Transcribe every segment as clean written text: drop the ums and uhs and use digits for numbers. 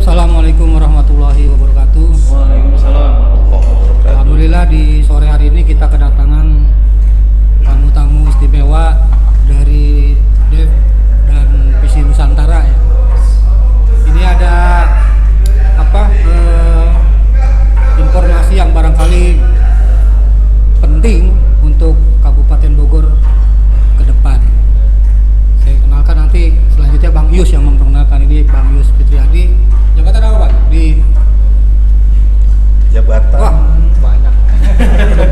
Assalamualaikum warahmatullahi wabarakatuh. Waalaikumsalam warahmatullahi wabarakatuh. Alhamdulillah di sore hari ini kita kedatangan tamu-tamu istimewa dari DEF dan Visi Nusantara ya. Ini ada informasi yang barangkali penting untuk Kabupaten Bogor ke depan. Saya kenalkan nanti selanjutnya Bang Yus yang memperkenalkan, ini Bang Yus Fitriadi. Jabatan apa Bang? Di Jabatan. Wah, banyak.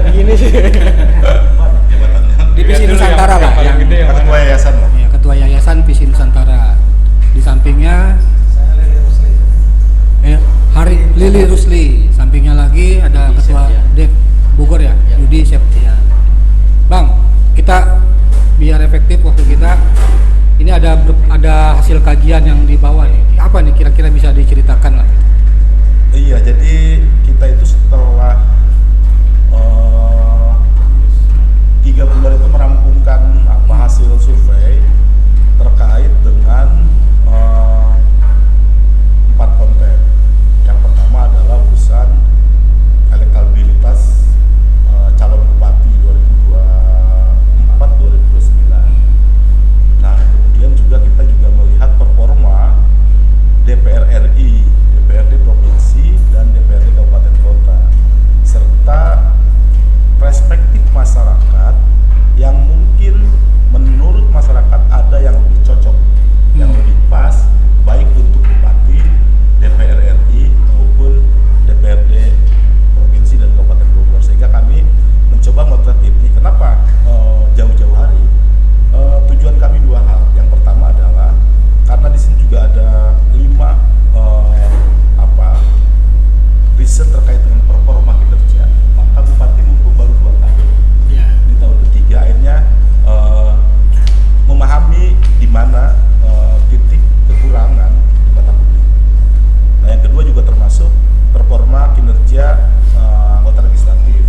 Gini sih. Jabatannya. Di Visi Nusantara lah. Yang gede yang Ketua yayasan lah. Ya, Ketua Yayasan Visi Nusantara. Di sampingnya Hari Lili Rusli. Sampingnya lagi ada Yudi Ketua Septian. DEF Bogor ya, Yudi Septian. Bang, kita biar efektif waktu kita. Ini ada hasil kajian yang dibawa nih. Apa nih kira-kira bisa diceritakan lah? Iya, jadi kita itu setelah 3 bulan itu merampungkan hasil survei terkait dengan 4 konten. Yang pertama adalah urusan elektabilitas calon bupati 2024-2029. Nah, kemudian juga kita melihat performa DPR RI, DPRD Provinsi, dan DPRD Kabupaten Kota, serta perspektif masyarakat yang mungkin menurut masyarakat ada yang lebih cocok, yang lebih pas, baik untuk bupati, DPR RI maupun DPRD Provinsi dan Kabupaten Bogor. Sehingga kami mencoba motret ini. Kenapa jauh-jauh hari? Tujuan kami 2 hal. Yang pertama adalah karena di sini juga ada 5 riset terkait dengan performa kinerja. Maka bupati mumpung baru 2 tahun. Ya. Di tahun ketiga akhirnya memahami di mana titik kekurangan di mata publik. Nah, yang kedua juga termasuk performa kinerja anggota legislatif,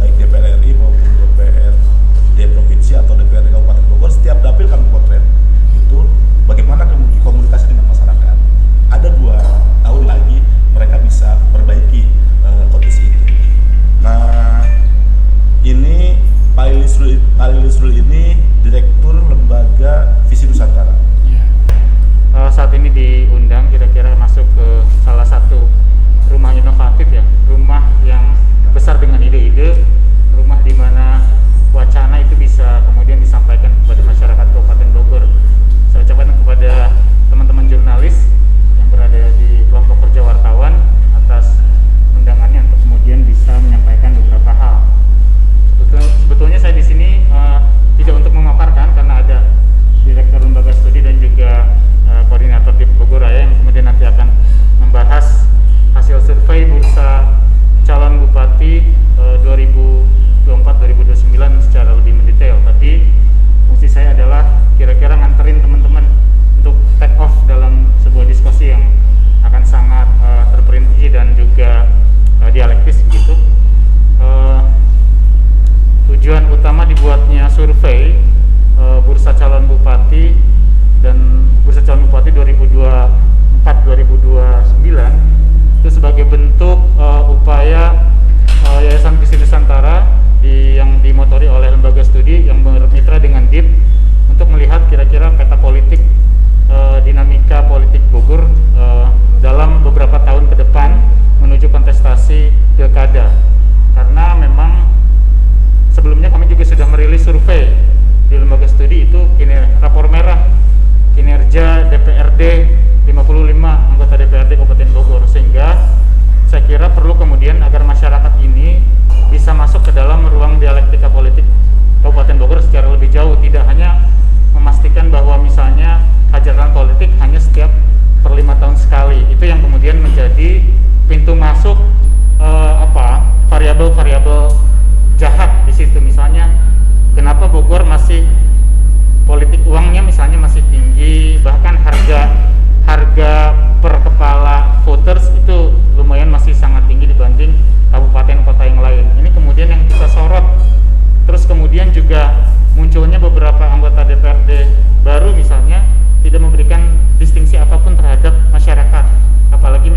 baik DPR RI maupun DPRD Provinsi atau DPRD Kabupaten Bogor. Setiap dapil kami potret itu bagaimana kemudian komunikasi dengan masyarakat. Ada 2 tahun lagi mereka bisa perbaiki kondisi itu. Nah, ini Pak Ilisrul ini Direktur Lembaga Visi Nusantara. Ya. Saat ini diundang kira-kira masuk ke salah satu rumah inovatif ya, rumah yang besar dengan ide-ide, rumah di mana wacana itu bisa kemudian disampaikan kepada masyarakat Kabupaten Bogor. Saya ucapkan kepada teman-teman jurnalis yang berada di kelompok kerja wartawan atas undangannya untuk kemudian bisa menyampaikan beberapa hal. Sebetulnya saya di sini tidak untuk memaparkan karena ada Direktur Lembaga Studi dan juga Koordinator di Bogor Raya yang kemudian nanti akan membahas hasil survei bursa calon bupati 2024-2029 secara lebih mendetail. Tapi fungsi saya adalah kira-kira nganterin teman-teman untuk take off dalam sebuah diskusi yang akan sangat terperinci dan juga dialektis gitu. Tujuan utama dibuatnya survei bursa calon bupati dan bursa calon bupati 2024-2029 itu sebagai bentuk upaya Yayasan Visi Nusantara yang dimotori oleh lembaga studi yang bermitra dengan DIP untuk melihat kira-kira peta politik, dinamika politik Bogor dalam beberapa tahun ke depan menuju kontestasi pilkada. Karena memang sebelumnya kami juga sudah merilis survei di lembaga studi itu rapor merah kinerja DPRD 55 anggota DPRD Kabupaten Bogor, sehingga saya kira perlu kemudian agar masyarakat ini bisa masuk ke dalam ruang dialektika politik Kabupaten Bogor secara lebih jauh, tidak hanya memastikan bahwa misalnya hajatan politik hanya setiap per 5 tahun sekali. Itu yang kemudian menjadi pintu masuk variabel-variabel jahat di situ. Misalnya kenapa Bogor masih politik uangnya misalnya masih tinggi, bahkan harga per kepala voters itu lumayan masih sangat tinggi dibanding kabupaten kota yang lain. Ini kemudian yang kita sorot. Terus kemudian juga munculnya beberapa anggota DPRD baru misalnya tidak memberikan distingsi apapun terhadap masyarakat, apalagi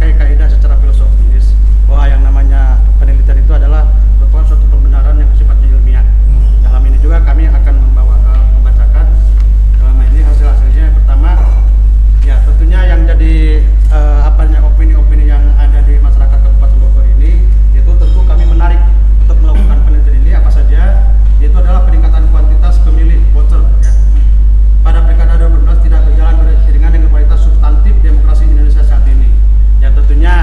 memakai kaidah secara filosofis bahwa yang namanya penelitian itu adalah merupakan suatu pembenaran yang sifatnya ilmiah. Dalam ini juga kami akan membacakan dalam ini hasil-hasilnya. Yang pertama, ya tentunya yang jadi opini-opini yang ada di masyarakat Kabupaten Bogor ini, itu tentu kami menarik untuk melakukan penelitian ini apa saja, yaitu adalah peningkatan kuantitas pemilih voter ya. Pada Pilkada 2012 tidak berjalan beriringan dengan kualitas substantif demokrasi Indonesia saat ini. Ya tentunya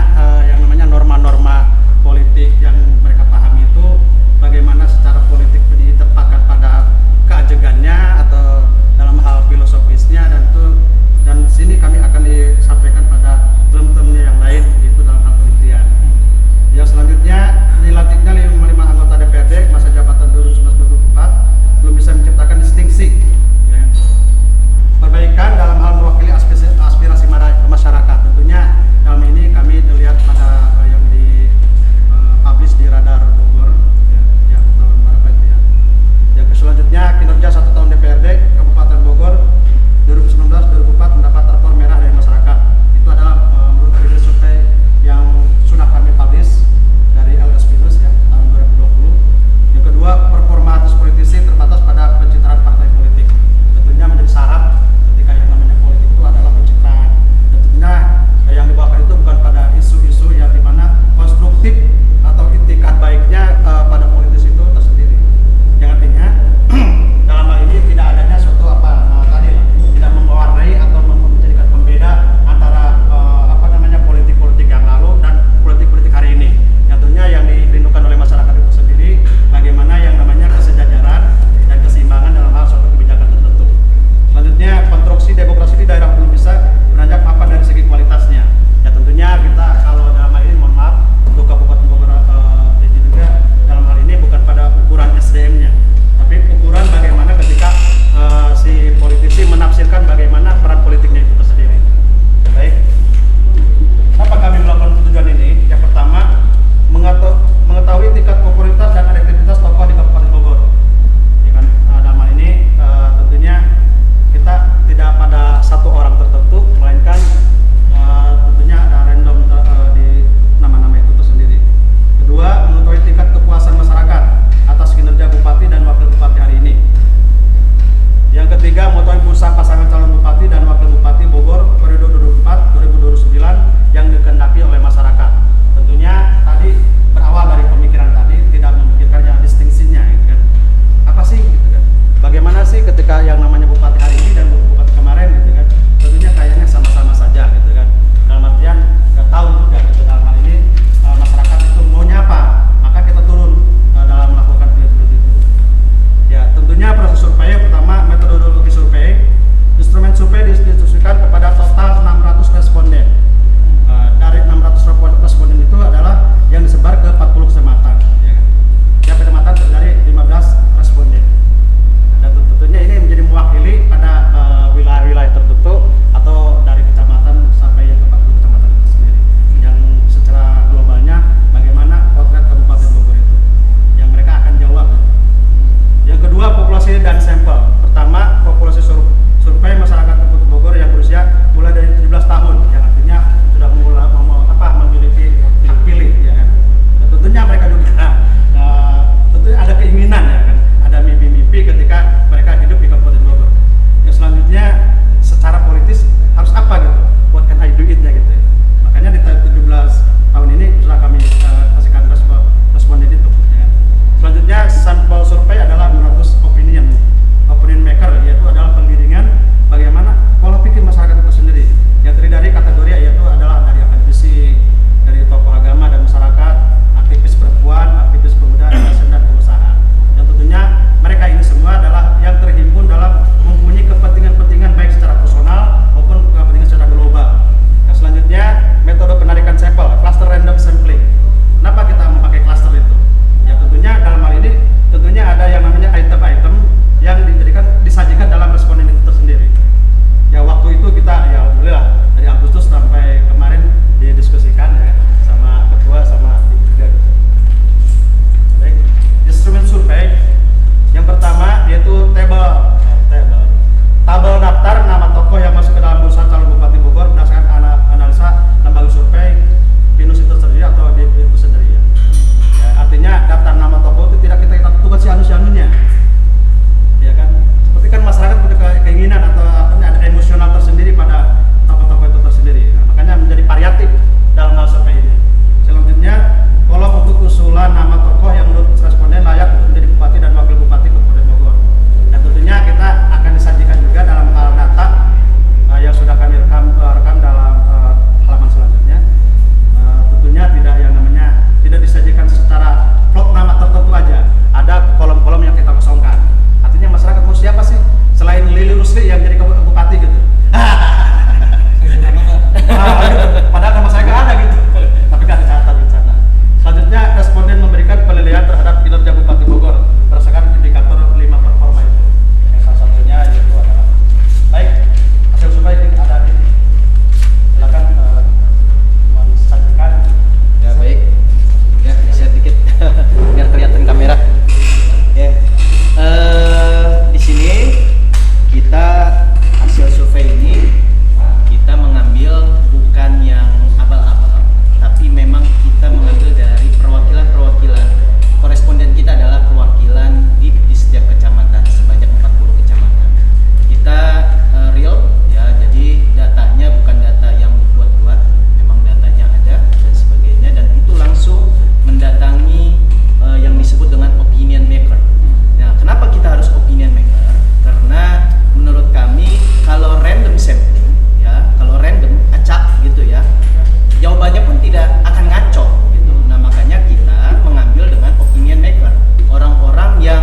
tidak akan ngaco gitu. Nah makanya kita mengambil dengan opinion maker, orang-orang yang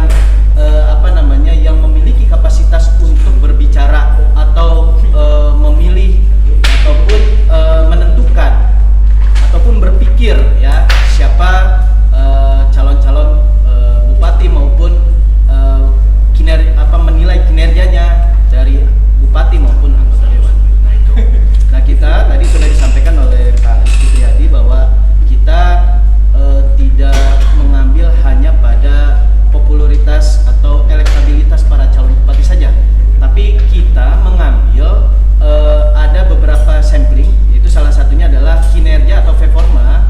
yang memiliki kapasitas untuk berbicara atau memilih ataupun menentukan ataupun berpikir ya siapa calon-calon bupati maupun menilai kinerjanya dari bupati maupun anggota dewan. Nah itu. Nah kita tadi sudah disampaikan oleh Pak Supriyadi bahwa kita tidak mengambil hanya pada popularitas atau elektabilitas para calon bupati saja, tapi kita mengambil ada beberapa sampling, yaitu salah satunya adalah kinerja atau performa,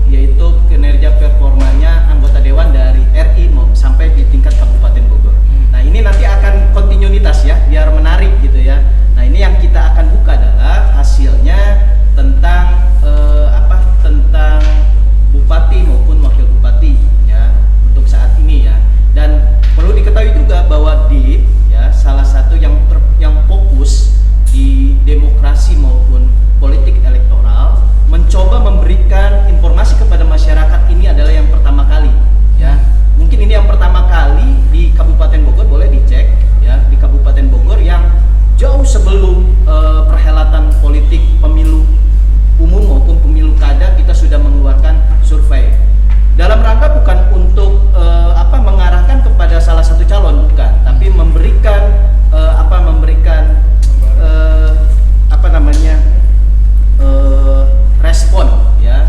yaitu kinerja performanya anggota dewan dari RI sampai di tingkat Kabupaten Bogor. Nah ini nanti akan kontinuitas ya, biar menarik gitu ya. Nah ini yang kita akan buka adalah hasilnya tentang tentang bupati maupun wakil bupati ya untuk saat ini ya. Dan perlu diketahui juga bahwa DIP ya salah satu yang fokus di demokrasi maupun politik elektoral mencoba memberikan informasi kepada masyarakat. Ini adalah yang pertama kali ya. Mungkin ini yang pertama kali di Kabupaten Bogor, boleh dicek ya, di Kabupaten Bogor yang jauh sebelum perhelatan politik pemilu umum maupun pemilu kada kita sudah mengeluarkan survei. Dalam rangka bukan untuk mengarahkan kepada salah satu calon, bukan, tapi memberikan respon ya,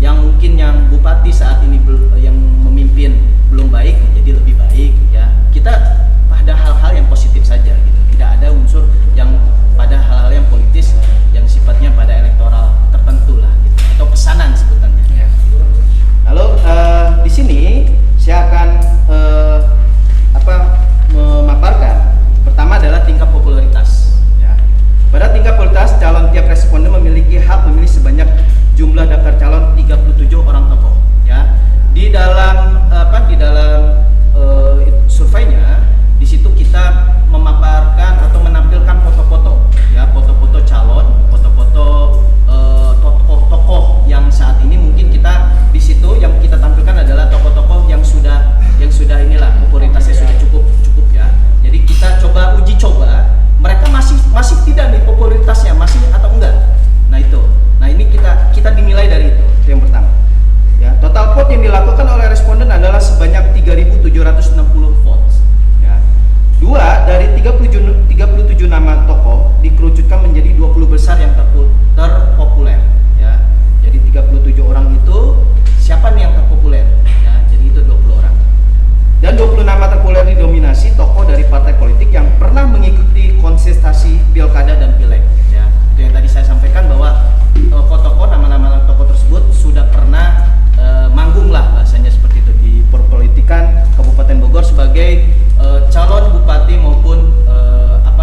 yang mungkin yang bupati saat ini yang memimpin belum baik menjadi lebih baik ya. Kita pada hal-hal yang positif saja gitu, tidak ada unsur yang pada hal-hal yang politis yang sifatnya pada elektoral tertentu lah gitu, atau pesanan sebutannya ya. Lalu di sini saya akan memaparkan pertama adalah tingkat popularitas ya. Pada tingkat popularitas calon tiap responden memiliki hak memilih sebanyak jumlah daftar calon 37 orang tokoh ya. Di dalam surveinya di situ kita memaparkan atau menampilkan foto-foto ya, foto-foto calon, foto-foto tokoh yang saat ini mungkin kita di situ yang kita tampilkan adalah tokoh-tokoh yang sudah inilah popularitasnya sudah cukup ya. Jadi kita coba uji coba mereka masih tidak nih popularitasnya masih atau enggak. Nah itu. Nah ini kita dinilai dari itu yang pertama. Ya, total vote yang dilakukan oleh responden adalah sebanyak 3.760 votes. Ya. Dua dari 37 nama tokoh dikerucutkan menjadi 20 besar yang terpopuler. Ya. Jadi 37 orang itu siapa nih yang terpopuler? Ya, jadi itu 20 orang. Dan 20 nama terpopuler didominasi tokoh dari partai politik yang pernah mengikuti kontestasi pilkada dan pileg. Ya, itu yang tadi saya sampaikan bahwa tokoh nama-nama tokoh tersebut sudah pernah manggung lah bahasanya seperti itu di perpolitikan Kabupaten Bogor sebagai calon bupati maupun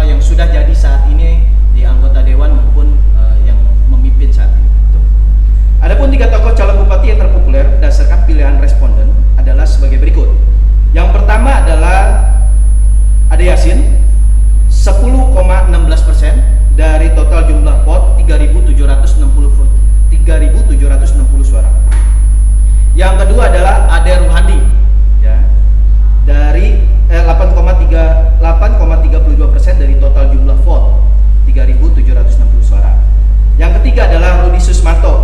yang sudah jadi saat ini di anggota dewan maupun yang memimpin saat ini. Adapun 3 tokoh calon bupati yang terpopuler berdasarkan pilihan responden adalah sebagai berikut. Yang pertama adalah Ade Yasin 10,16% dari total jumlah vote 3.760 suara. Yang kedua adalah Ade Ruhandi ya, dari 8,32% dari total jumlah vote 3.760 suara. Yang ketiga adalah Rudi Susmanto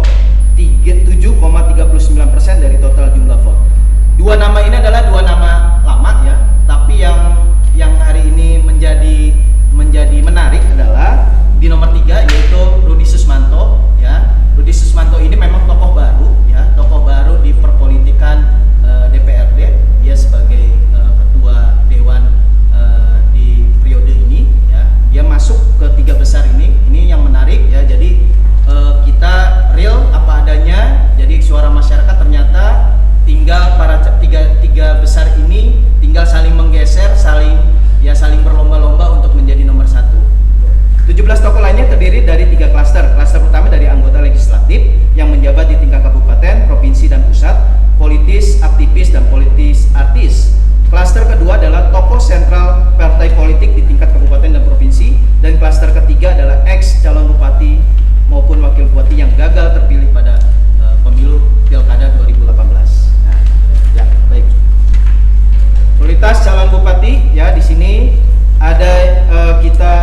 7,39% dari total jumlah vote. Dua nama ini adalah dua nama lama ya, tapi yang hari ini menjadi menarik adalah di nomor 3 yaitu Rudi Susmanto ya. Rudi Susmanto ini memang tokoh baru ya, tokoh baru di perpolitikan DPRD. Dia sebagai ketua dewan di periode ini ya. Dia masuk ke 3 besar ini yang menarik ya. Jadi kita real apa adanya. Jadi suara masyarakat ternyata tinggal para tiga besar ini tinggal saling menggeser, saling berlomba-lomba untuk menjadi nomor 1. 17 tokoh lainnya terdiri dari 3 klaster. Klaster pertama dari anggota legislatif yang menjabat di tingkat kabupaten, provinsi, dan pusat, politis, aktivis, dan politis artis. Klaster kedua adalah tokoh sentral partai politik di tingkat kabupaten dan provinsi, dan klaster ketiga adalah ex calon bupati maupun wakil bupati yang gagal terpilih pada Bupati ya di sini ada kita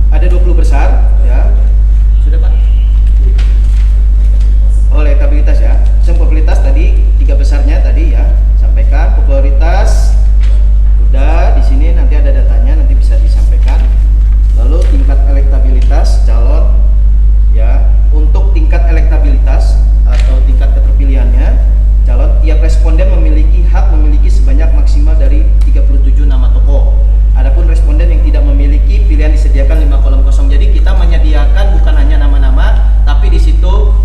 ada 20 besar ya. Sudah Pak? Oh, elektabilitas ya. Popularitas tadi 3 besarnya tadi ya sampaikan. Popularitas udah di sini nanti ada datanya nanti bisa disampaikan. Lalu tingkat elektabilitas calon ya. Untuk tingkat elektabilitas atau tingkat keterpilihannya calon tiap responden memiliki hak memiliki sebanyak maksimal dari 37 nama tokoh. Adapun responden yang tidak memiliki pilihan disediakan 5 kolom kosong. Jadi kita menyediakan bukan hanya nama-nama, tapi di situ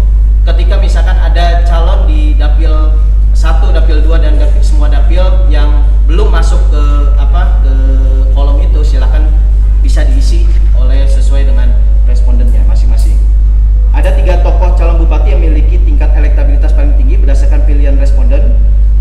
ketika misalkan ada calon di dapil 1, dapil 2 dan semua dapil yang belum masuk ke ke kolom itu, silakan bisa diisi oleh sesuai dengan respondennya masing-masing. Ada 3 tokoh calon bupati yang memiliki tingkat elektabilitas paling tinggi berdasarkan pilihan responden,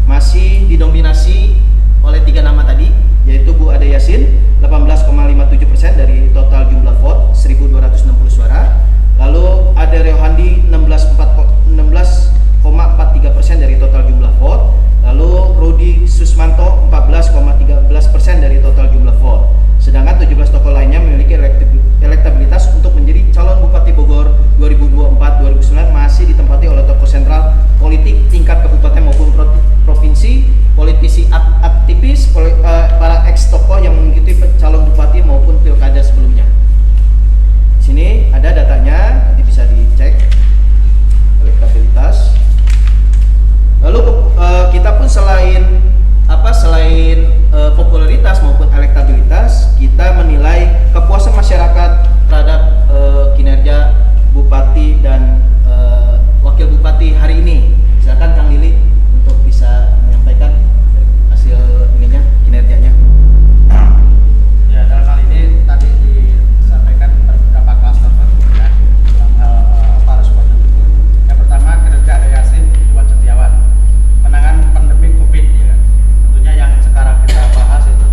masih didominasi oleh 3 nama tadi, yaitu Bu Ade Yasin 18,57% dari total jumlah vote 1.260 suara. Lalu ada Rehandi 16,43% dari total jumlah vote. Lalu Rudi Susmanto 14,13% dari total jumlah vote. Sedangkan 17 tokoh lainnya memiliki elektabilitas untuk menjadi calon Bupati Bogor 2024-2029 masih ditempati oleh tokoh sentral politik tingkat kabupaten maupun provinsi, politisi aktivis, para ex tokoh yang mengikuti calon bupati maupun pilkada sebelumnya. Di sini ada datanya, nanti bisa dicek elektabilitas. Lalu kita pun selain popularitas maupun elektabilitas, kita menilai kepuasan masyarakat terhadap kinerja bupati dan wakil bupati hari ini. Silakan Kang Lili untuk bisa menyampaikan hasil kinerjanya. Ya, dalam hal ini tadi disampaikan beberapa klaster ya, dalam hal responden itu. Yang pertama kinerja Ade Yasin Iwan Setiawan, penanganan pandemi COVID ya. Tentunya yang sekarang kita bahas itu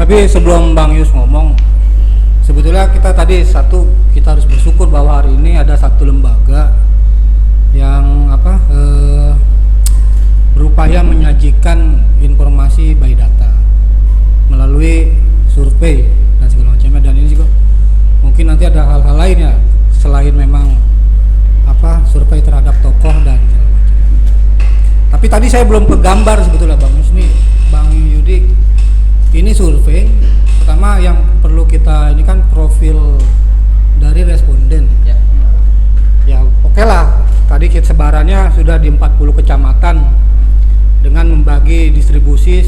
Tapi sebelum Bang Yus ngomong, sebetulnya kita harus bersyukur bahwa hari ini ada satu lembaga yang berupaya menyajikan informasi by data melalui survei dan segala macamnya, dan ini juga mungkin nanti ada hal-hal lain ya selain memang survei terhadap tokoh dan segala macam. Tapi tadi saya belum ke gambar sebetulnya Bang Yus nih, Bang Yudi. Ini survei pertama yang perlu kita, ini kan profil dari responden. Ya oke lah, tadi sebarannya sudah di 40 kecamatan dengan membagi distribusi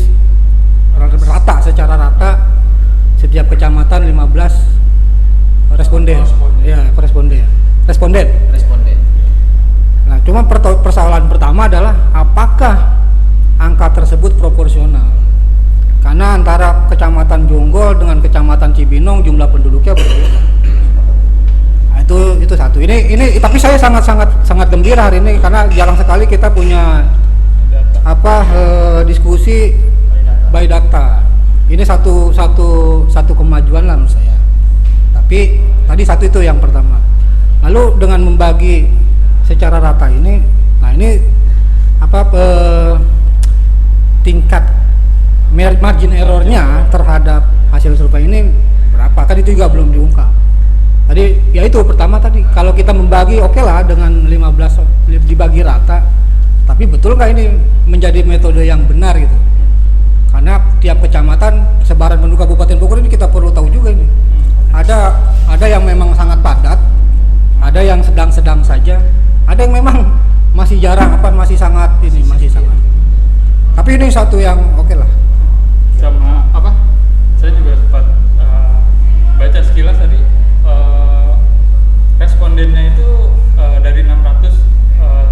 secara rata setiap kecamatan 15 responden. Ya, responden. Nah, cuma persoalan pertama adalah apakah angka tersebut proporsional? Karena antara kecamatan Jonggol dengan kecamatan Cibinong jumlah penduduknya berbeda. Nah, itu satu. Ini tapi saya sangat gembira hari ini karena jarang sekali kita punya diskusi by data. Ini satu kemajuan lah menurut saya. Tapi tadi satu itu yang pertama. Lalu dengan membagi secara rata ini, nah ini tingkat margin errornya terhadap hasil survei ini berapa? Kan itu juga belum diungkap. Tadi ya itu pertama tadi, kalau kita membagi oke lah dengan 15 dibagi rata, tapi betul nggak ini menjadi metode yang benar gitu? Karena tiap kecamatan sebaran penduduk Kabupaten Bogor ini kita perlu tahu juga ini. Ada yang memang sangat padat, ada yang sedang-sedang saja, ada yang memang masih jarang masih sangat. Tapi ini satu yang oke lah. Sama saya juga sempat baca sekilas tadi, respondennya itu dari 600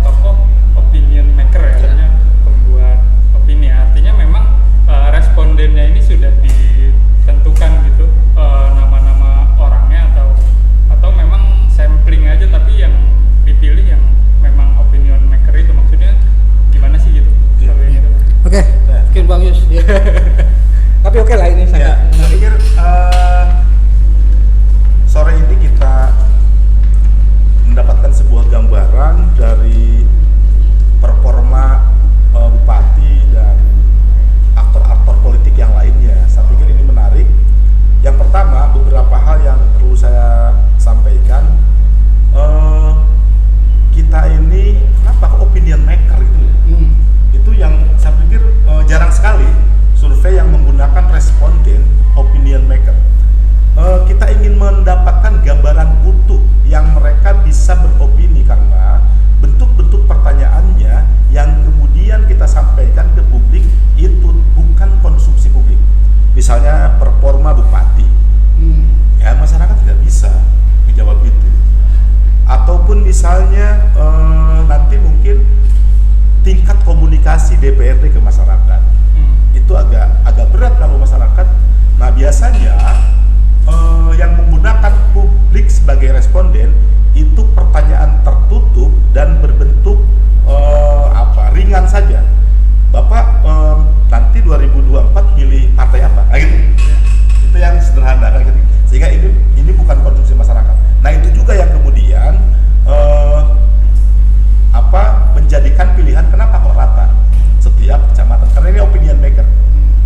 tokoh opinion maker ya, artinya pembuat opini. Artinya memang respondennya ini sudah ditentukan gitu, nama-nama orangnya atau memang sampling aja, tapi yang dipilih yang memang opinion maker itu. Maksudnya gimana sih gitu? Oke, mungkin Bang Yus. Tapi oke lah ini saya pikir sore ini kita mendapatkan sebuah gambaran dari performa bupati dan aktor-aktor politik yang lainnya. Saya pikir ini menarik. Yang pertama, beberapa hal yang perlu saya sampaikan. Kita ini kenapa opinion maker itu? Itu yang saya pikir jarang sekali survei yang menggunakan responden opinion maker. Kita ingin mendapatkan gambaran utuh yang mereka bisa beropini, karena bentuk-bentuk pertanyaannya yang kemudian kita sampaikan ke publik itu bukan konsumsi publik. Misalnya performa bupati, ya masyarakat tidak bisa menjawab itu. Ataupun misalnya nanti mungkin tingkat komunikasi DPRD ke masyarakat, itu agak berat kalau masyarakat. Nah biasanya yang menggunakan publik sebagai responden itu pertanyaan tertutup dan berbentuk ringan saja. Bapak nanti 2024 pilih partai apa? Nah, gitu. Itu yang sederhana kan, gitu. Sehingga ini bukan konsumsi masyarakat. Nah itu juga yang kemudian menjadikan pilihan kenapa kok rata setiap kecamatan, karena ini opinion maker.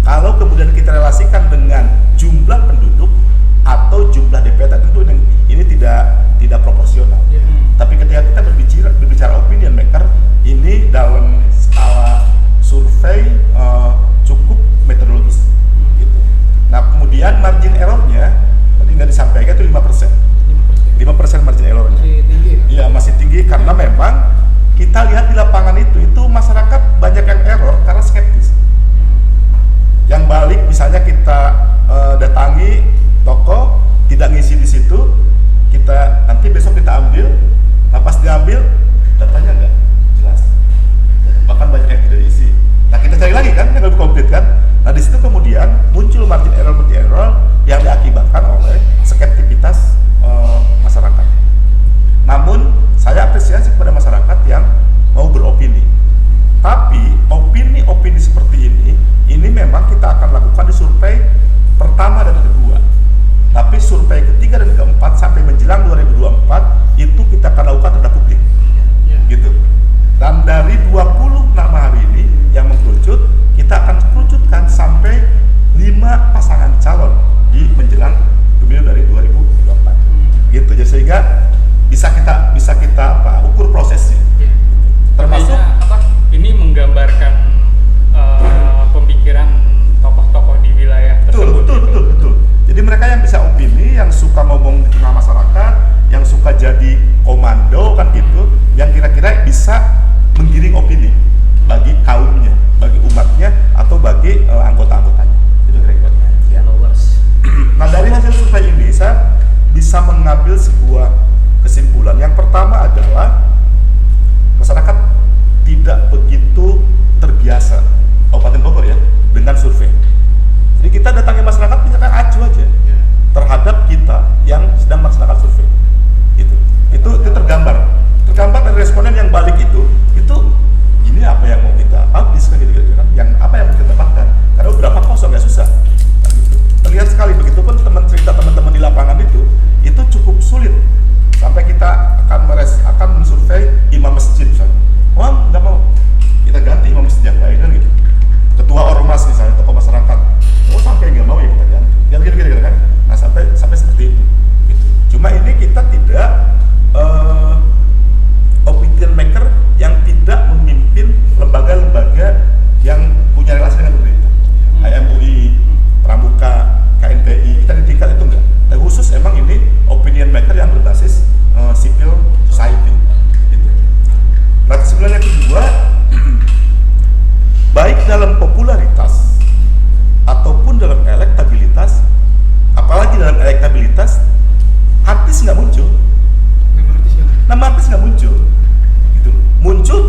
Kalau kemudian kita relasikan dengan jumlah penduduk atau jumlah DPR, tentu ini tidak proporsional. Tapi ketika kita berbicara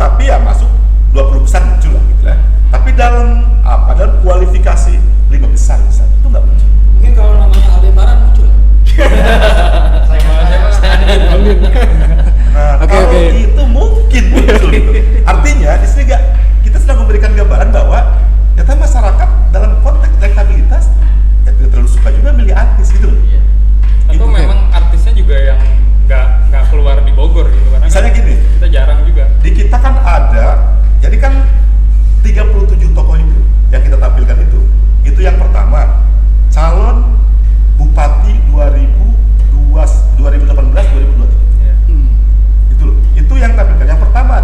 tapi ya masuk 20 besar muncul lah gitu lah. Tapi dalam dalam kualifikasi 5 besar itu nggak muncul. Mungkin kalau namanya Aldebaran muncul. Nah, Oke, kalau oke. itu mungkin muncul gitu. Artinya di sini kita sedang memberikan gambaran bahwa ternyata masyarakat dalam konteks elektabilitas ya tidak terlalu suka juga milih artis gitu loh. Atau Itu memang artisnya juga yang nggak keluar di Bogor gitu karena Misalnya kan gini. kita jarang juga. Di kita kan ada, jadi kan 37 tokoh itu yang kita tampilkan itu yang pertama calon bupati 2018-2023. Iya. Itu loh, itu yang tampilkan. Yang pertama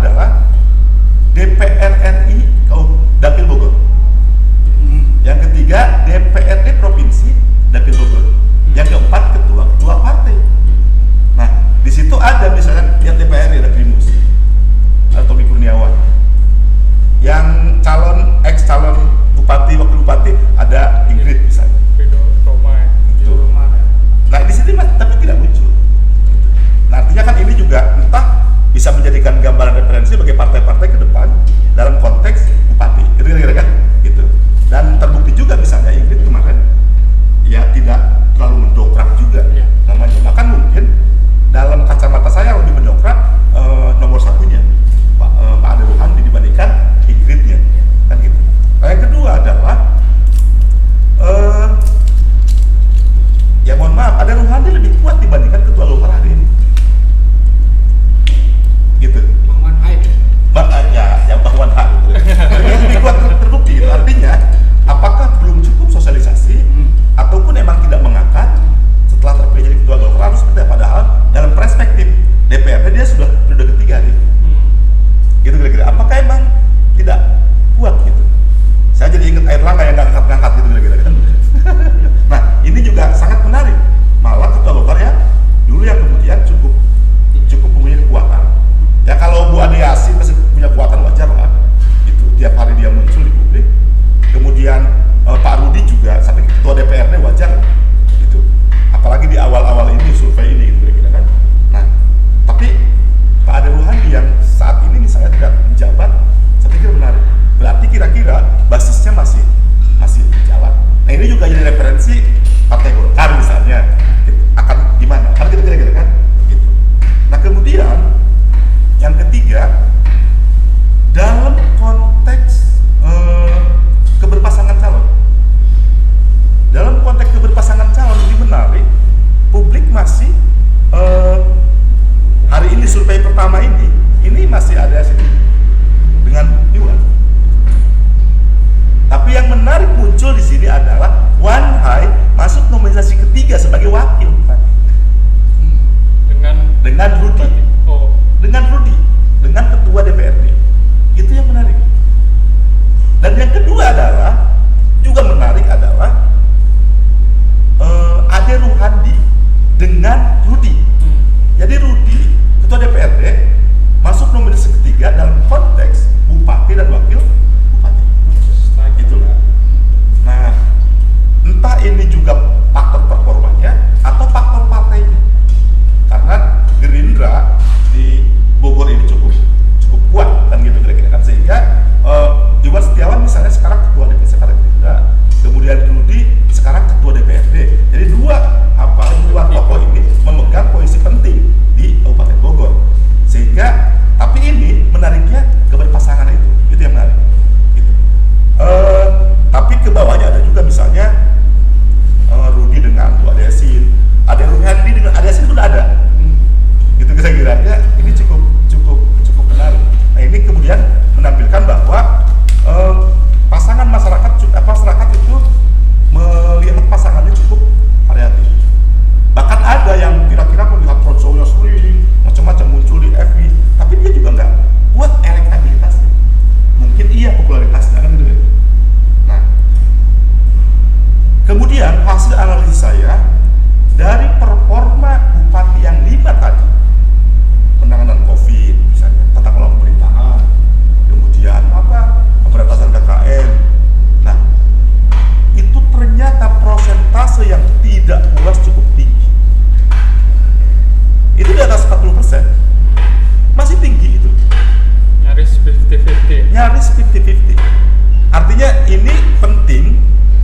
Artinya ini penting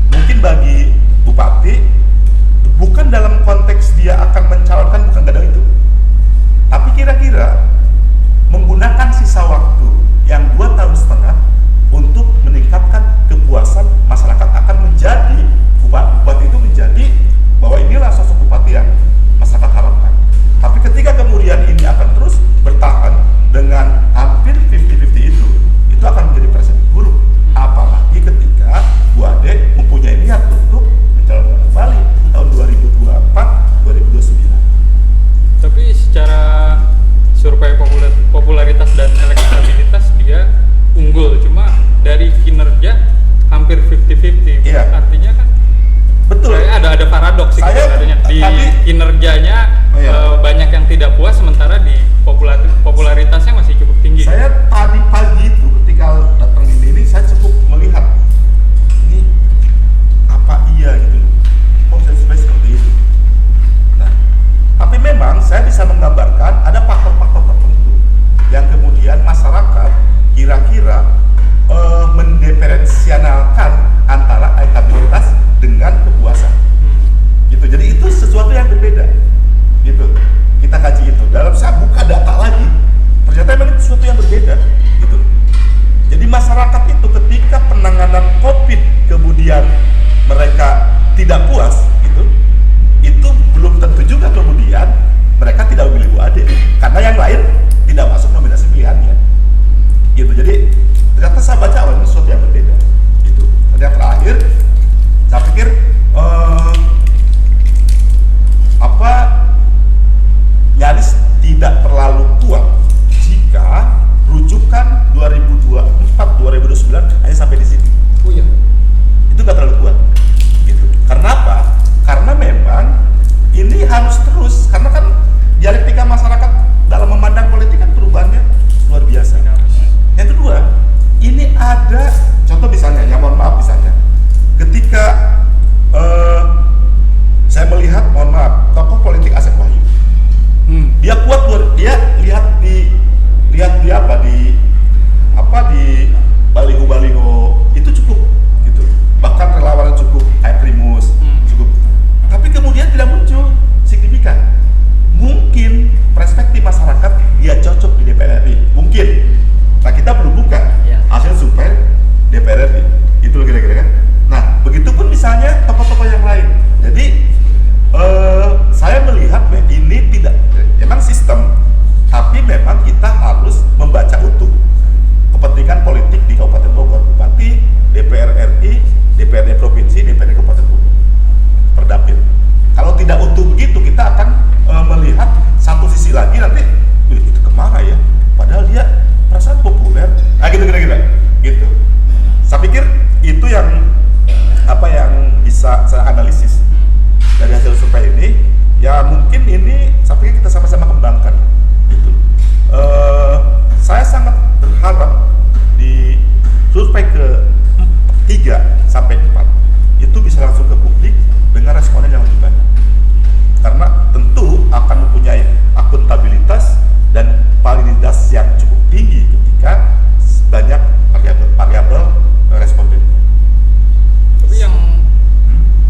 mungkin bagi bupati, bukan dalam konteks dia akan mencalonkan, bukan kadang itu, tapi kira-kira menggunakan sisa waktu yang 2,5 tahun untuk meningkatkan kepuasan masyarakat akan menjadi bupati itu menjadi bahwa inilah sosok bupati yang masyarakat harapkan. Tapi ketika kemudian ini akan terus bertahan dengan hampir 50-50 itu akan menjadi presiden buruk. Apalagi ketika Bu Ade mempunyai niat untuk mencalonkan kembali tahun 2024-2029. Tapi secara survei popularitas dan elektabilitas dia unggul, cuma dari kinerja hampir 50-50. Iya. Artinya kan Betul. kayak ada paradoks sih sebenarnya. Di kinerjanya banyak yang tidak puas, sementara di popularitasnya masih cukup tinggi. Saya tadi pagi itu ketika datang ini saya cukup melihat ini apa iya gitu, kok saya seperti itu. Nah, tapi memang saya bisa menggambarkan ada faktor-faktor tertentu yang kemudian masyarakat kira-kira mendiferensialkan antara elektabilitas dengan kepuasan. Gitu. Jadi itu sesuatu yang berbeda. Gitu. Kita kaji itu. Dalam saya buka data lagi, ternyata memang itu sesuatu yang berbeda. Gitu. Jadi masyarakat itu ketika penanganan COVID kemudian mereka tidak puas, itu belum tentu juga kemudian mereka tidak memilih Bu Ade karena yang lain tidak masuk nominasi pilihannya. Gitu. Jadi ternyata saya baca ini sesuatu yang berbeda. Gitu. Dan yang terakhir, saya pikir nyaris tidak terlalu kuat jika rujukan 2024-2029 hanya sampai di sini. Oh iya. Itu nggak terlalu kuat. Gitu. Karena apa? Karena memang ini harus terus, karena kan dialektika masyarakat dalam memandang politik kan perubahannya luar biasa. Yang kedua, ini ada contoh misalnya, ya mohon maaf misalnya, ketika saya melihat, mohon maaf, tokoh politik Asep Wahyu, dia kuat, dia lihat di baliho-baliho itu cukup, gitu. Bahkan relawan cukup, kayak Primus, cukup. Tapi kemudian tidak muncul signifikan. Mungkin perspektif masyarakat dia cocok di DPR RI, mungkin. Nah kita belum buka hasil survei DPR RI, itu kira-kira kan. Nah begitupun misalnya tokoh-tokoh yang lain. Jadi saya melihat ini tidak memang sistem, tapi memang kita harus membaca utuh kepentingan politik di Kabupaten Bogor, Bupati, DPR RI, DPRD Provinsi, DPRD Kabupaten Bogor, Perdapil. Kalau tidak utuh begitu, kita akan melihat satu sisi lagi nanti, itu kemana ya? Padahal dia perasaan populer, nah gitu kira-kira, gitu. Saya pikir itu yang bisa saya analisis dari hasil survei ini. Ya mungkin ini saya pikir kita sama-sama kembangkan, gitu. Saya sangat berharap di survei ke 3 sampai 4 itu bisa langsung ke publik dengan responden yang lebih banyak, karena tentu akan mempunyai akuntabilitas dan validitas yang cukup tinggi ketika banyak variabel responden. Tapi yang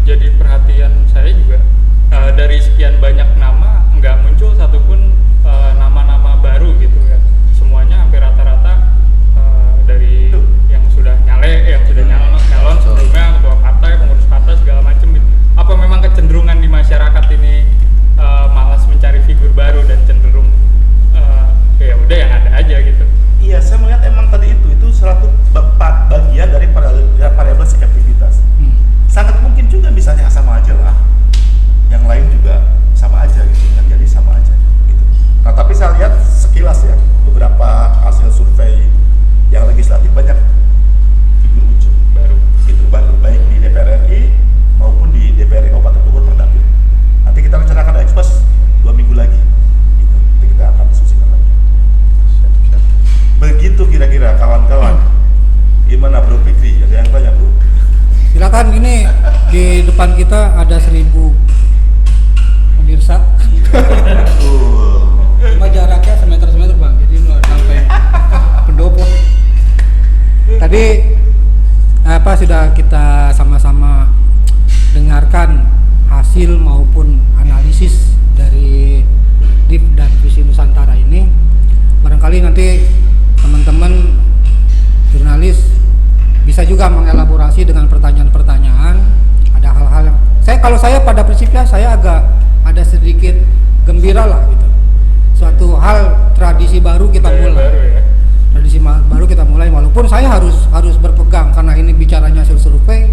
jadi perhatian saya juga dari sekian banyak nama nggak muncul satupun nama-nama baru gitu kan. Semuanya hampir rata-rata dari yang sudah nyalon sebelumnya, ketua partai, pengurus partai segala macam gitu. Apa memang kecenderungan di masyarakat ini malas mencari figur baru dan cenderung ya udah yang ada aja gitu? Iya, saya melihat emang tadi itu satu bagian dari variabel skeptisitas. Sangat mungkin juga misalnya sama aja lah, yang lain juga sama aja gitu, yang jadi sama aja gitu. Nah tapi saya lihat sekilas ya, beberapa hasil survei yang legislatif banyak figur muncul Baru. itu baru, baik di DPR RI maupun di DPRD Kabupaten Bogor Perdapil. Nanti kita rencanakan ekspos 2 minggu lagi gitu. Nanti kita akan diskusikan lagi. Begitu kira-kira kawan-kawan. Gimana Bro Fikri? Ada yang tanya Bro? Silakan, ini di depan kita ada 1000 pemirsa. Cuma jaraknya semeter Bang, jadi nggak sampai pendopo. Tadi apa sudah kita sama-sama dengarkan hasil maupun analisis dari DIP dan Visi Nusantara ini, barangkali nanti teman-teman jurnalis bisa juga mengelaborasi dengan pertanyaan-pertanyaan. Ada hal-hal yang kalau saya pada prinsipnya saya agak ada sedikit gembira lah gitu. Suatu hal tradisi baru kita mulai. Tradisi baru kita mulai, walaupun saya harus berpegang karena ini bicaranya hasil survei.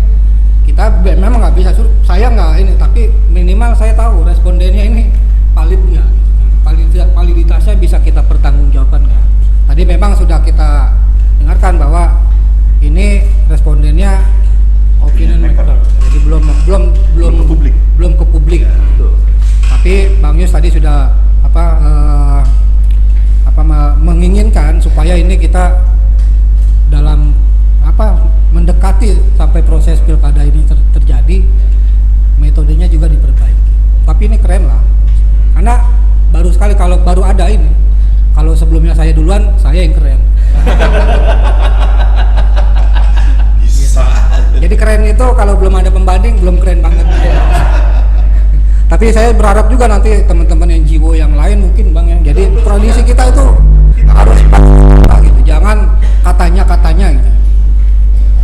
Kita memang nggak bisa saya nggak ini, tapi minimal saya tahu respondennya ini valid nggak, validitasnya bisa kita pertanggungjawabkan nggak. Tadi memang sudah kita dengarkan bahwa ini respondennya opinion maker, jadi belum ke publik. Tapi Bang Yus tadi sudah menginginkan supaya ini kita dalam mendekati sampai proses pilkada ini terjadi, metodenya juga diperbaiki. Tapi ini keren lah, karena baru sekali kalau baru ada ini. Kalau sebelumnya saya duluan, saya yang keren. Bisa. Jadi keren itu kalau belum ada pembanding belum keren banget. Tapi saya berharap juga nanti teman-teman NGO yang lain mungkin Bang yang jadi tradisi kita itu harus gitu, jangan katanya gitu.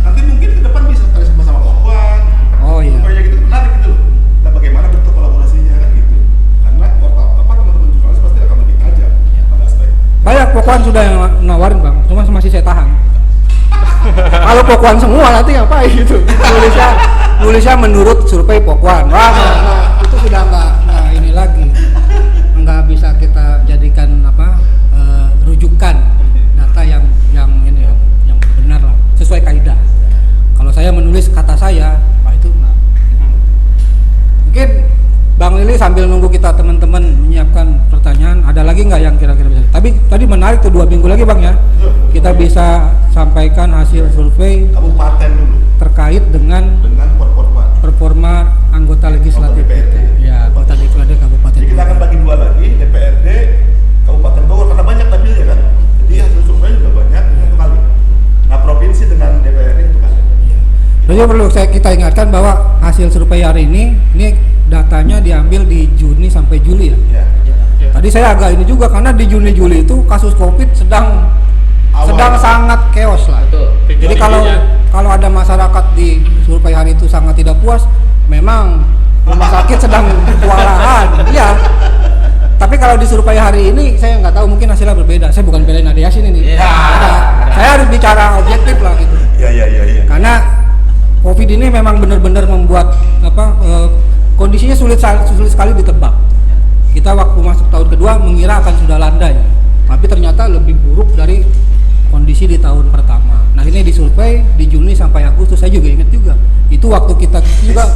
Nanti mungkin ke depan bisa kali sama Kokwan. Oh iya. Supaya gitu menarik gitu loh. Nah, bagaimana bentuk kolaborasinya kan gitu. Karena teman-teman jurnalis pasti akan lebih tajam pada aspek. Banyak Kokwan sudah yang nawarin Bang, cuma masih saya tahan. Kalau Kokwan semua nanti ngapain gitu. Nulisnya menurut survei Kokwan. Wah, itu sudah nggak ini lagi. Nggak bisa kita jadikan rujukan data yang benar lah, sesuai kaidah. Kalau saya menulis kata saya, Pak itu enggak. Mungkin Bang Lili sambil nunggu kita teman-teman menyiapkan pertanyaan, ada lagi nggak yang kira-kira bisa? Tapi tadi menarik tuh 2 minggu lagi Bang ya, kita bisa sampaikan hasil survei kabupaten dulu terkait dengan performa anggota legislatif kita. Ya, anggota DPRD Kabupaten. Jadi kita akan bagi 2 lagi, DPRD Kabupaten Bogor karena banyak dapilnya kan. Jadi hasil survei juga banyak, itu kali. Nah, provinsi dengan DPRD itu kali. Jadi perlu kita ingatkan bahwa hasil survei hari ini datanya diambil di Juni sampai Juli ya. Ya. Tadi saya agak ini juga karena di Juni-Juli itu kasus Covid sedang sangat chaos lah. Betul. Jadi kalau ada masyarakat di survei hari itu sangat tidak puas, memang rumah sakit sedang kewalahan. Iya. Tapi kalau di survei hari ini saya nggak tahu, mungkin hasilnya berbeda. Saya bukan belain Ade Yasin ini. Saya harus bicara objektif lah gitu. Iya. Karena Covid ini memang benar-benar membuat kondisinya sulit sekali ditebak. Kita waktu masuk tahun kedua mengira akan sudah landai, tapi ternyata lebih buruk dari kondisi di tahun pertama. Nah ini disurvei di Juni sampai Agustus, saya juga ingat juga. Itu waktu kita juga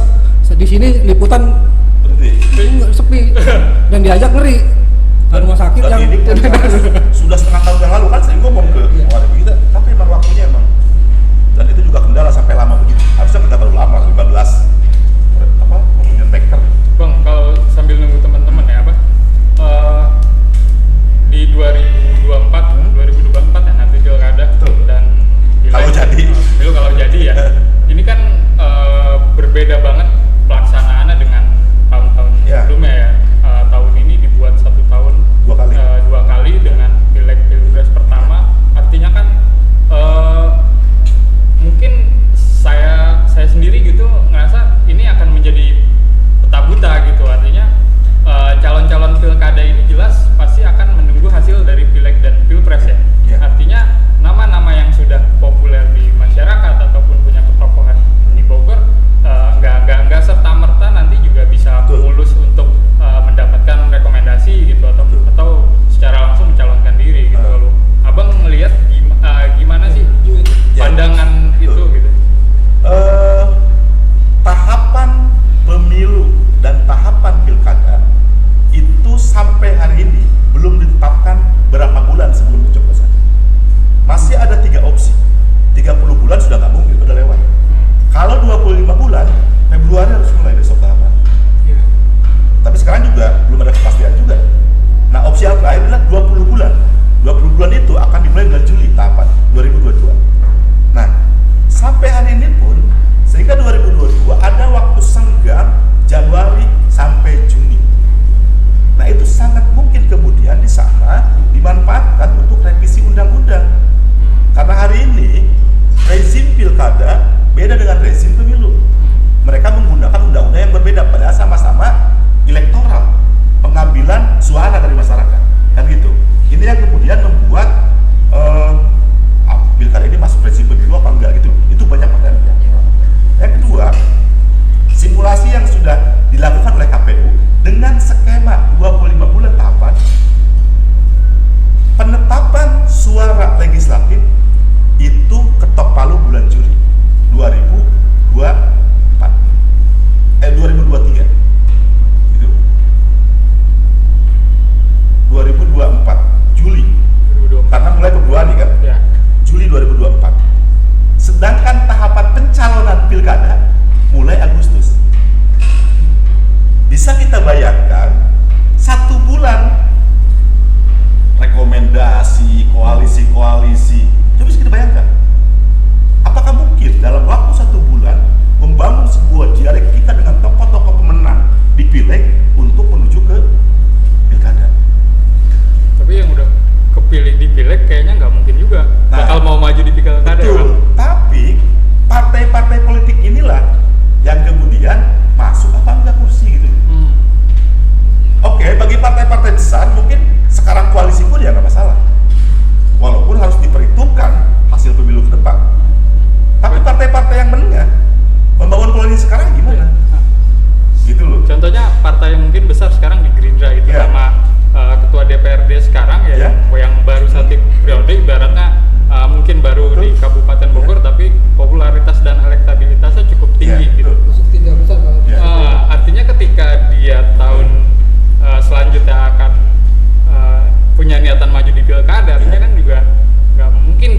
di sini liputan sepi dan diajak ngeri ke rumah sakit dan yang ini sudah setengah tahun yang lalu kan saya ngomong ke warga kita, tapi emang waktunya emang, dan itu juga kendala sampai lama begitu. Harusnya kita baru lama 15 opinion maker. Bang, kalau sambil nunggu teman-teman ya di 2024 ya nanti pilkada dan kalau jadi ya ini kan berbeda banget pelaksanaannya dengan tahun-tahun sebelumnya ya. Tahun ini dibuat 1 tahun 2 kali dengan pilek pilpres pertama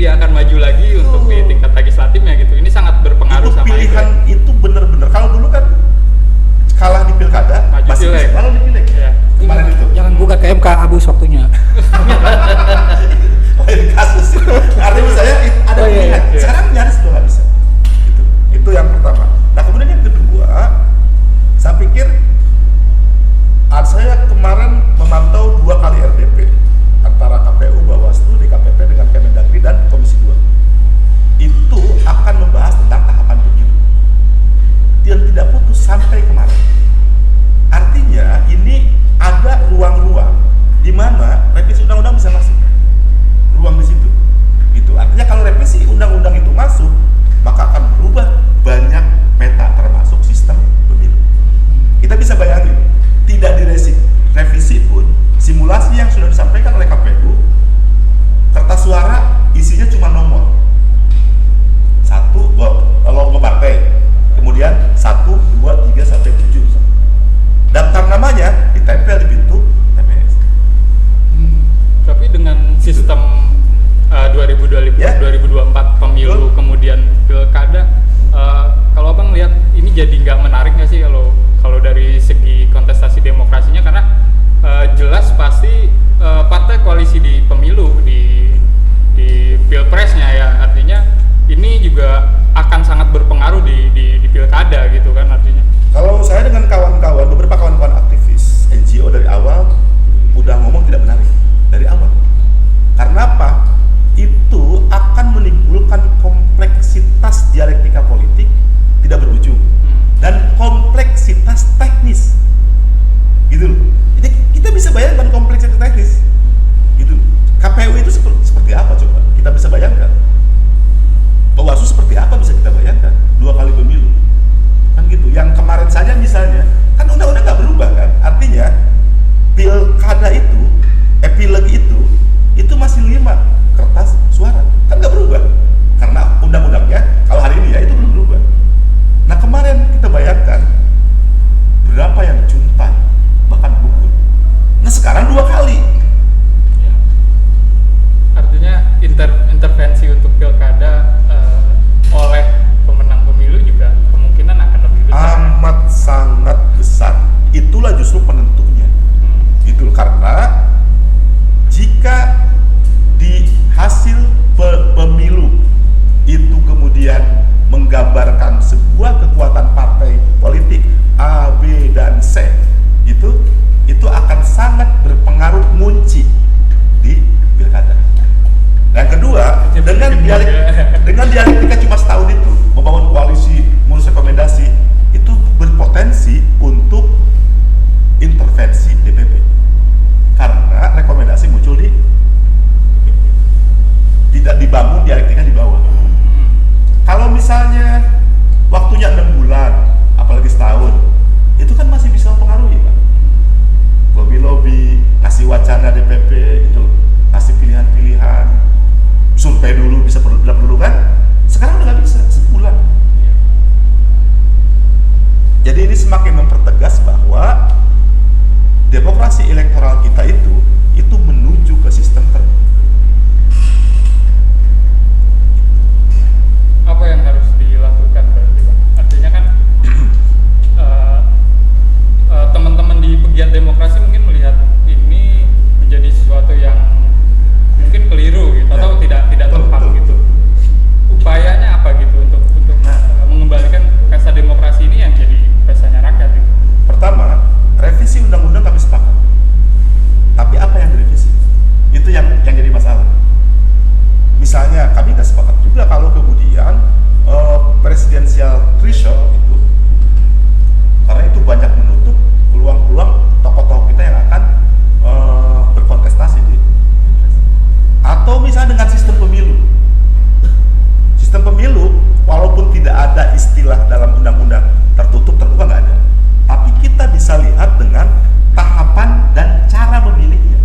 dia akan maju lagi untuk di tingkat legislatifnya gitu. Ini sangat berpengaruh Itu sama pilihan itu bener-bener. Kalau dulu kan kalah di pilkada, Maju masih pileg. bisa kalau di pileg. Iya. Kemarin itu. Jangan gugat ke MK, habis waktunya. Lain kasus itu. Artinya saya ada Oh, iya, pilihan. iya. Sekarang nyaris sudah nggak bisa. Itu yang pertama. Nah kemudian yang kedua, saya pikir saya kemarin memantau 2 kali RDP antara KPU, Bawaslu, DKPP dengan Kemendagri dan Komisi 2. Itu akan membahas tentang tahapan pemilu yang tidak putus sampai kemarin. Artinya ini ada ruang-ruang di mana revisi undang-undang bisa masuk, ruang di situ. Gitu. Artinya kalau revisi undang-undang itu masuk, maka akan berubah banyak peta termasuk sistem pemilu. Kita bisa bayangin, tidak direvisi pun simulasi yang sudah disampaikan oleh KPU, kertas suara isinya cuma nomor 1, logo partai, kemudian 1, 2, 3 sampai 7. Daftar namanya ditempel di pintu TPS. Tapi dengan sistem 2024 Ya. pemilu Betul. kemudian pilkada, kalau abang lihat ini jadi nggak menarik nggak sih kalau dari segi kontestasi demokrasinya, karena jelas pasti partai koalisi di pemilu di pilpresnya ya, artinya ini juga akan sangat berpengaruh di pilkada gitu kan artinya. Kalau saya dengan kawan-kawan, beberapa kawan-kawan aktivis NGO dari awal udah ngomong tidak menarik dari awal. Karena apa? Itu akan menimbulkan kompleksitas dialektika politik tidak berujung dan kompleksitas teknis, gitu loh. Jadi kita bisa bayangkan kompleksitas teknis, gitu. KPU itu seperti apa coba? Kita bisa bayangkan. Bawaslu seperti apa bisa kita bayangkan? 2 kali pemilu, kan gitu. Yang kemarin saja misalnya, kan undang-undang nggak berubah kan? Artinya pilkada itu, pileg itu masih 5 kertas suara, kan nggak berubah karena undang-undangnya kalau hari ini ya itu belum berubah. Nah kemarin kita bayangkan berapa yang juntai bahkan gugur. Nah sekarang 2 kali. Ya. Artinya intervensi untuk pilkada oleh pemenang pemilu juga kemungkinan akan lebih besar. Amat sangat besar. Itulah justru penentunya. Itu karena jika di hasil pemilu itu kemudian menggambarkan sebuah kekuatan partai politik A, B, dan C, itu akan sangat berpengaruh ngunci di pilkada. Yang kedua, dengan dialektika cuma setahun itu membangun koalisi, mengurus rekomendasi, itu berpotensi untuk intervensi DPP karena rekomendasi muncul di tidak dibangun dialektika di bawah. Kalau misalnya waktunya 6 bulan, apalagi setahun, itu kan masih bisa mempengaruhi kan? Lobby-lobby, kasih wacana DPP, itu kasih pilihan-pilihan, survei dulu bisa perlu kan? Sekarang udah nggak bisa, sebulan. Jadi ini semakin mempertegas bahwa demokrasi elektoral kita itu menuju ke sistem terbuka. Apa yang harus dilakukan berarti Bang? Artinya kan teman-teman di pegiat demokrasi mungkin melihat ini menjadi sesuatu yang mungkin keliru gitu, Ya. atau tidak tepat Betul. gitu. Upayanya apa gitu untuk mengembalikan pesta demokrasi ini yang jadi pestanya rakyat gitu? Pertama, revisi undang-undang kami sepakat. Tapi apa yang direvisi? Itu yang jadi masalah. Misalnya kami nggak sepakat juga kalau kemudian presidensial threshold itu, karena itu banyak menutup peluang-peluang tokoh-tokoh kita yang akan berkontestasi di pilpres. Atau misalnya dengan sistem pemilu. Sistem pemilu walaupun tidak ada istilah dalam undang-undang tertutup terbuka nggak ada, tapi kita bisa lihat dengan tahapan dan cara memilihnya.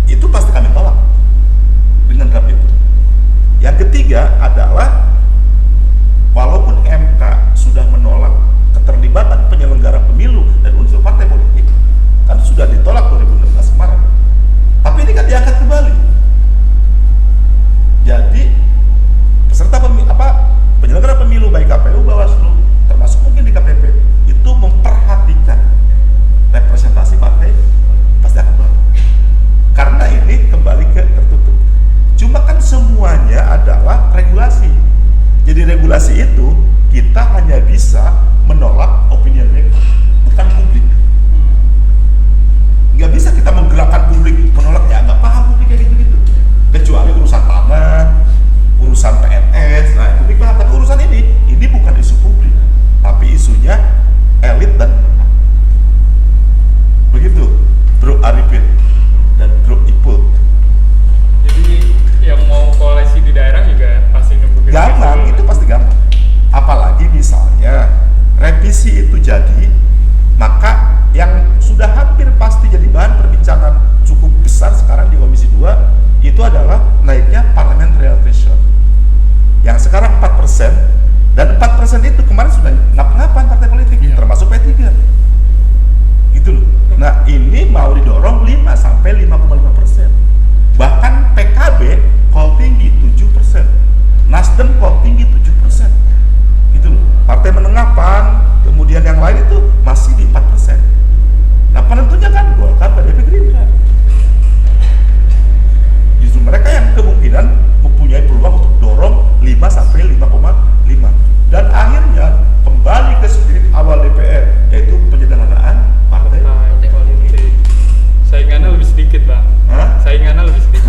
Itu pasti kami tolak dengan draft itu. Yang ketiga adalah walaupun MK sudah menolak keterlibatan penyelenggara pemilu dan unsur partai politik, kan sudah ditolak 2016 kemarin. Tapi ini kan diangkat kembali. regulasi itu kita hanya bisa menolak opinion maker, bukan publik. Nggak bisa kita menggerakkan publik menolak, ya nggak paham publik kayak gitu-gitu. Kecuali urusan tanah, urusan PNS, nah publik paham. Tapi urusan ini bukan isu publik, tapi isunya elit dan menengah. Begitu, Bro Arifin dan Bro Ipul. Jadi yang mau koalisi di daerah juga pasti nunggu Gampang, itu pasti gampang. Apalagi misalnya revisi itu jadi, maka yang sudah hampir pasti jadi bahan perbincangan cukup besar sekarang di Komisi 2 itu adalah naiknya parliamentary threshold yang sekarang 4%, dan 4% itu kemarin sudah ngap-ngapan partai politik, termasuk P3 gitu loh. Nah ini mau didorong 5 sampai 5,5%, bahkan PKB call tinggi 7%, Nasdem call tinggi 7%, gitu loh. Partai menengah PAN, kemudian yang lain itu masih di 4%. Nah penentunya kan Golkar, PDIP, Gerindra. Justru mereka yang kemungkinan mempunyai peluang untuk dorong 5 sampai 5,5. Dan akhirnya kembali ke spirit awal DPR, yaitu penyederhanaan partai politik. Saingannya lebih sedikit, Bang. Hah? Saingannya lebih sedikit.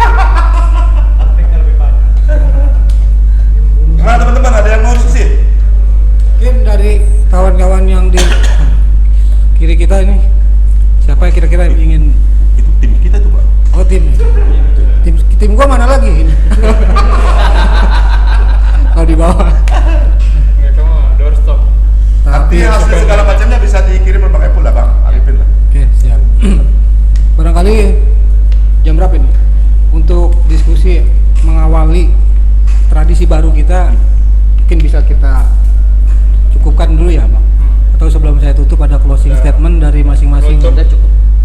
Gimana teman-teman, ada yang mau diskusi? Mungkin dari kawan-kawan yang di kiri kita ini, siapa yang kira-kira ingin? Itu tim kita tuh Pak. Oh tim gua mana lagi? Kalau di bawah. Nggak, kamu doorstop. Nanti hasil segala macamnya bisa dikirim ke Bang Epul lah Bang, Arifin lah. Oke, siap. Barangkali jam berapa ini? Untuk diskusi mengawali tradisi baru kita, mungkin bisa kita cukupkan dulu ya Bang? Atau sebelum saya tutup ada closing statement dari masing-masing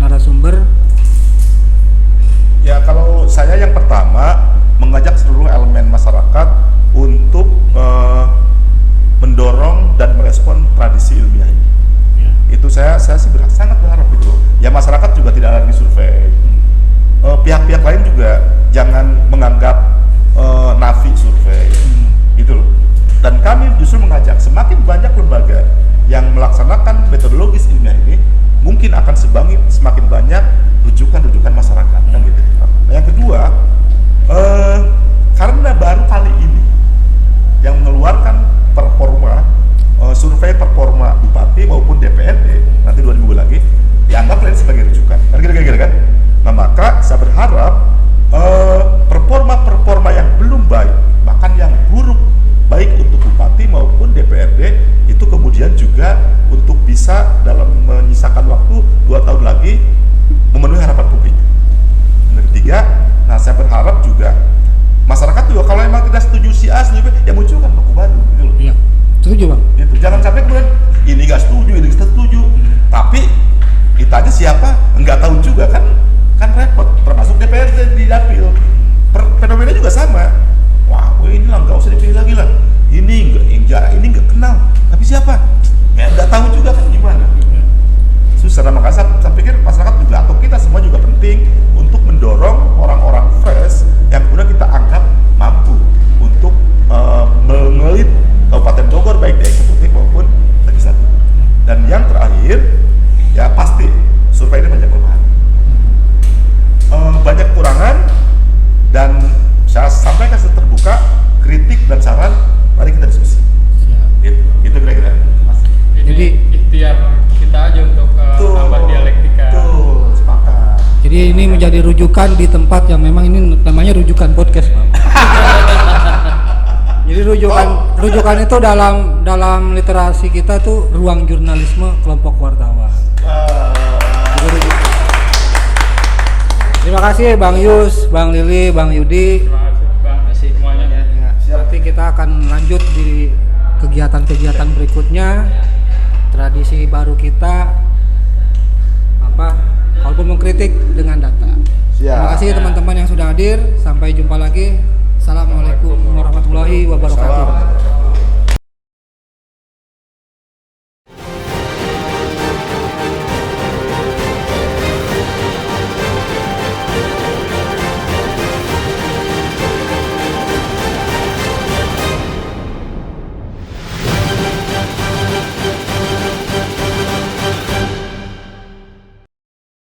narasumber? Ya kalau saya yang pertama mengajak seluruh elemen masyarakat untuk mendorong dan merespon tradisi ilmiah ini. Ya. Itu saya sih sangat berharap itu. Ya masyarakat juga tidak lagi survei. Pihak-pihak lain juga jangan menganggap nafi survei, gitu loh. Dan kami justru mengajak semakin banyak lembaga yang melaksanakan metodologis ilmiah ini, mungkin akan semakin banyak rujukan-rujukan masyarakat. Kan gitu. Nah, yang kedua, karena baru kali ini yang mengeluarkan performa survei performa bupati maupun DPRD, nanti 2 minggu lagi dianggap lain sebagai rujukan. Kan kira-kira kan? Nah maka saya berharap performa yang belum baik, bahkan yang buruk, baik untuk bupati maupun DPRD, itu kemudian juga untuk bisa dalam menyisakan waktu 2 tahun lagi memenuhi harapan publik. Yang ketiga, nah saya berharap juga masyarakat juga kalau emang tidak setuju si A, setuju B, ya munculkan buku baru gitu loh. Iya, setuju Bang. Gitu. Jangan sampai kemudian ini nggak setuju, ini nggak setuju, tapi kita aja siapa nggak tahu juga kan repot, termasuk DPRD di dapil. Fenomena juga sama. Wah, ini lah nggak usah dipilih lagi lah. Ini nggak kenal, tapi siapa? Ya nggak tahu juga kan gimana. Susah. Maka saya pikir masyarakat juga atau kita semua juga penting untuk mendorong orang-orang fresh yang kemudian kita anggap mampu untuk mengelit Kabupaten Bogor baik di eksekutif maupun legislatif. Dan yang terakhir, ya pasti survei ini banyak kelemahan, banyak kekurangan, dan saya sampaikan terbuka kritik dan saran, mari kita diskusi. Itu kira-kira. Ini Jadi ikhtiar kita aja untuk tambah dialektika. Tuh, sepakat. Jadi ini menjadi rujukan di tempat yang memang ini namanya rujukan podcast, Bang. Jadi rujukan itu dalam literasi kita tuh ruang jurnalisme kelompok wartawan. Jadi rujukan. Terima kasih Bang Yus, Bang Lili, Bang Yudi. Terima kasih Bang, semuanya. Nanti kita akan lanjut di kegiatan-kegiatan berikutnya. Tradisi baru kita kalaupun mengkritik dengan data. Terima kasih teman-teman yang sudah hadir. Sampai jumpa lagi.